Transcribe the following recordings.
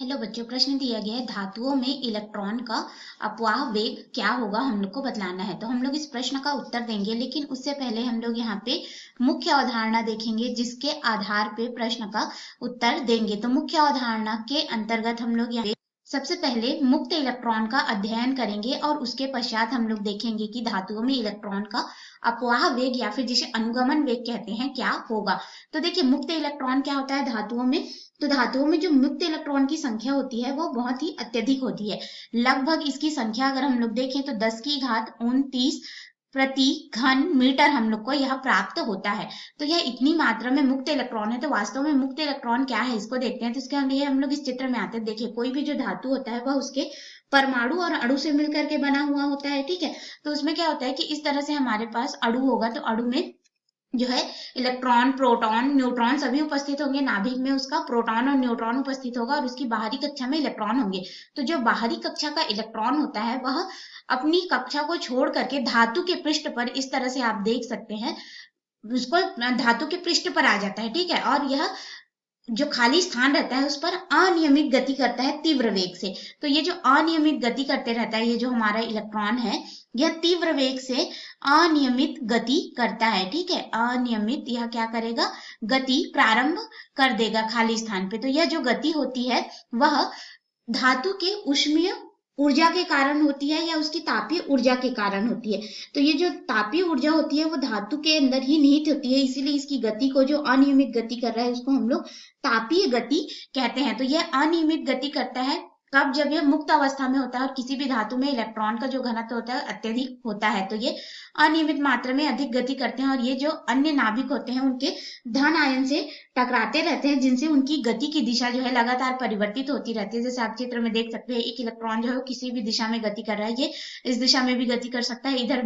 Hello बच्चों, प्रश्न दिया गया है धातुओं में इलेक्ट्रॉन का अपवाह वेग क्या होगा, हम लोग को बतलाना है। तो हम लोग इस प्रश्न का उत्तर देंगे, लेकिन उससे पहले हम लोग यहाँ पे मुख्य अवधारणा देखेंगे जिसके आधार पे प्रश्न का उत्तर देंगे। तो मुख्य अवधारणा के अंतर्गत हम लोग यहाँ सबसे पहले मुक्त इलेक्ट्रॉन का अध्ययन करेंगे और उसके पश्चात हम लोग देखेंगे कि धातुओं में इलेक्ट्रॉन का अपवाह वेग या फिर जिसे अनुगमन वेग कहते हैं क्या होगा। तो देखिए, मुक्त इलेक्ट्रॉन क्या होता है धातुओं में। तो धातुओं में जो मुक्त इलेक्ट्रॉन की संख्या होती है वो बहुत ही अत्यधिक होती है। लगभग इसकी संख्या अगर हम लोग देखें तो 10 की घात 29 प्रति घन मीटर हम लोग को यह प्राप्त होता है। तो यह इतनी मात्रा में मुक्त इलेक्ट्रॉन है। तो वास्तव में मुक्त इलेक्ट्रॉन क्या है इसको देखते हैं। तो इसके लिए हम लोग इस चित्र में आते हैं। देखिए, कोई भी जो धातु होता है वह उसके परमाणु और अणु से मिलकर के बना हुआ होता है, ठीक है। तो उसमें क्या होता है कि इस तरह से हमारे पास अणु होगा, तो अणु में जो है इलेक्ट्रॉन, प्रोटॉन, न्यूट्रॉन सभी उपस्थित होंगे। नाभिक में उसका प्रोटॉन और न्यूट्रॉन उपस्थित होगा और उसकी बाहरी कक्षा में इलेक्ट्रॉन होंगे। तो जो बाहरी कक्षा का इलेक्ट्रॉन होता है वह अपनी कक्षा को छोड़ करके धातु के पृष्ठ पर, इस तरह से आप देख सकते हैं, उसको धातु के पृष्ठ पर आ जाता है, ठीक है। और यह जो खाली स्थान रहता है उस पर अनियमित गति करता है तीव्र वेग से। तो ये जो अनियमित गति करते रहता है, ये जो हमारा इलेक्ट्रॉन है यह तीव्र वेग से अनियमित गति करता है, ठीक है। अनियमित यह क्या करेगा, गति प्रारंभ कर देगा खाली स्थान पे। तो यह जो गति होती है वह धातु के ऊष्मीय ऊर्जा के कारण होती है या उसकी तापीय ऊर्जा के कारण होती है। तो ये जो तापीय ऊर्जा होती है वो धातु के अंदर ही निहित होती है, इसीलिए इसकी गति को, जो अनियमित गति कर रहा है उसको हम लोग तापीय गति कहते हैं। तो यह अनियमित गति करता है कब, जब यह मुक्त अवस्था में होता है और किसी भी धातु में इलेक्ट्रॉन का जो घनत्व होता है अत्यधिक होता है। तो ये अनियमित मात्रा में अधिक गति करते हैं और ये जो अन्य नाभिक होते हैं उनके धन आयन से टकराते रहते हैं, जिनसे उनकी गति की दिशा जो है लगातार परिवर्तित होती रहती है। जैसे आप चित्र में देख सकते हैं, एक इलेक्ट्रॉन जो है वो किसी भी दिशा में गति कर रहा है, ये इस दिशा में भी गति कर सकता है, इधर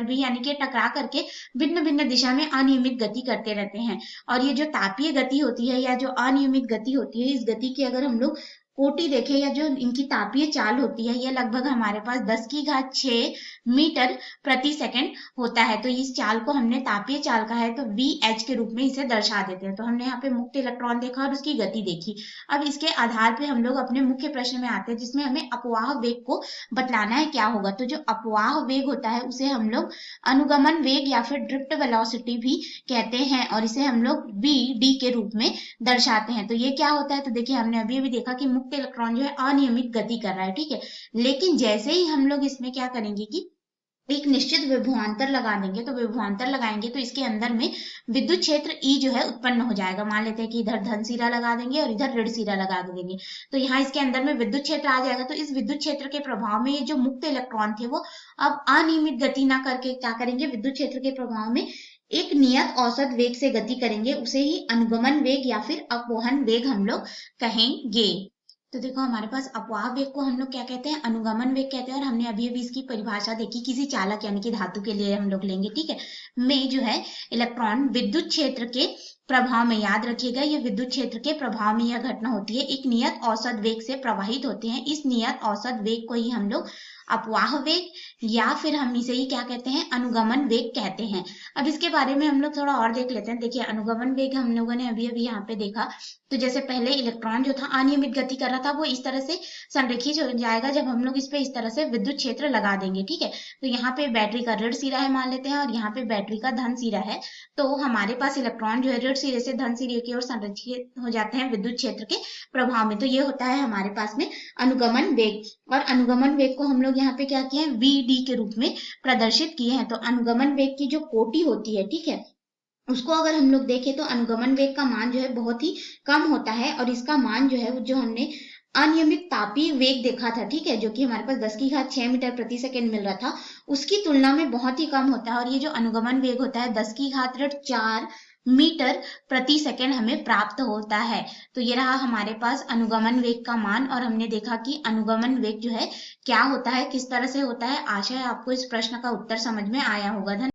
भी, यानी कि टकरा करके भिन्न भिन्न दिशा में अनियमित गति करते रहते हैं। और ये जो तापीय गति होती है या जो अनियमित गति होती है, इस गति की अगर हम लोग कोटि देखें या जो इनकी तापीय चाल होती है, यह लगभग हमारे पास 10 की घात 6 मीटर प्रति सेकंड होता है। तो इस चाल को हमने तापीय चाल कहा है, तो VH के रूप में इसे दर्शा देते हैं। तो हमने यहाँ पे मुक्त इलेक्ट्रॉन देखा और उसकी गति देखी। अब इसके आधार पे हम लोग अपने मुख्य प्रश्न में आते हैं, जिसमें हमें अपवाह वेग को बतलाना है क्या होगा। तो जो अपवाह वेग होता है उसे हम लोग अनुगमन वेग या फिर ड्रिफ्ट वेलोसिटी भी कहते हैं और इसे हम लोग VD के रूप में दर्शाते हैं। तो ये क्या होता है, तो देखिए हमने अभी अभी देखा कि मुक्त इलेक्ट्रॉन जो है अनियमित गति कर रहा है, ठीक है। लेकिन जैसे ही हम लोग इसमें क्या करेंगे कि एक निश्चित विभवांतर लगा देंगे, तो विभवांतर लगाएंगे तो इसके अंदर में विद्युत क्षेत्र E जो है उत्पन्न हो जाएगा। मान लेते हैं कि इधर धन सिरा लगा देंगे और इधर ऋण सिरा लगा देंगे, तो यहाँ इसके अंदर में विद्युत क्षेत्र आ जाएगा। तो इस विद्युत क्षेत्र के प्रभाव में ये जो मुक्त इलेक्ट्रॉन थे वो अब अनियमित गति ना करके क्या करेंगे, विद्युत क्षेत्र के प्रभाव में एक नियत औसत वेग से गति करेंगे। उसे ही अनुगमन वेग या फिर अपवहन वेग हम लोग कहेंगे। तो देखो, हमारे पास अपवाह वेग को हम लोग क्या कहते हैं, अनुगमन वेग कहते हैं। और हमने अभी अभी इसकी परिभाषा देखी, किसी चालक यानी कि धातु के लिए हम लोग लेंगे, ठीक है, में जो है इलेक्ट्रॉन विद्युत क्षेत्र के प्रभाव में, याद रखिएगा ये विद्युत क्षेत्र के प्रभाव में यह घटना होती है, एक नियत औसत वेग से प्रवाहित होते हैं। इस नियत औसत वेग को ही हम लोग अपवाह वेग या फिर हम इसे ही क्या कहते हैं, अनुगमन वेग कहते हैं। अब इसके बारे में हम लोग थोड़ा और देख लेते हैं। देखिए, अनुगमन वेग हम लोगों ने अभी अभी यहाँ पे देखा। तो जैसे पहले इलेक्ट्रॉन जो था अनियमित गति कर रहा था, वो इस तरह से संरेखित हो जाएगा जब हम लोग इस पे इस तरह से विद्युत क्षेत्र लगा देंगे, ठीक है। तो यहाँ पे बैटरी का ऋण सिरा है मान लेते हैं और यहाँ पे बैटरी का धन सिरा है। तो हमारे पास इलेक्ट्रॉन जो है ऋण सिरे से धन सिरे की ओर संरक्षित हो जाते हैं विद्युत क्षेत्र के प्रभाव में। तो ये होता है हमारे पास में अनुगमन वेग। और अनुगमन वेग को हम लोग यहाँ पे क्या किए हैं, VD के रूप में प्रदर्शित किए हैं। तो अनुगमन वेग की जो कोटि होती है, ठीक है, उसको अगर हम लोग देखें तो अनुगमन वेग का मान जो है बहुत ही कम होता है और इसका मान जो है, जो हमने अनियमित तापीय वेग देखा था, ठीक है, जो कि हमारे पास 10 की घात 6 मीटर प्रति सेकंड मिल रहा था, उसकी तुलना में बहुत ही कम होता है। और ये जो अनुगमन वेग होता है 10 की घात 4 मीटर प्रति सेकंड हमें प्राप्त होता है। तो ये रहा हमारे पास अनुगमन वेग का मान। और हमने देखा कि अनुगमन वेग जो है क्या होता है, किस तरह से होता है। आशा है आपको इस प्रश्न का उत्तर समझ में आया होगा। धन्यवाद।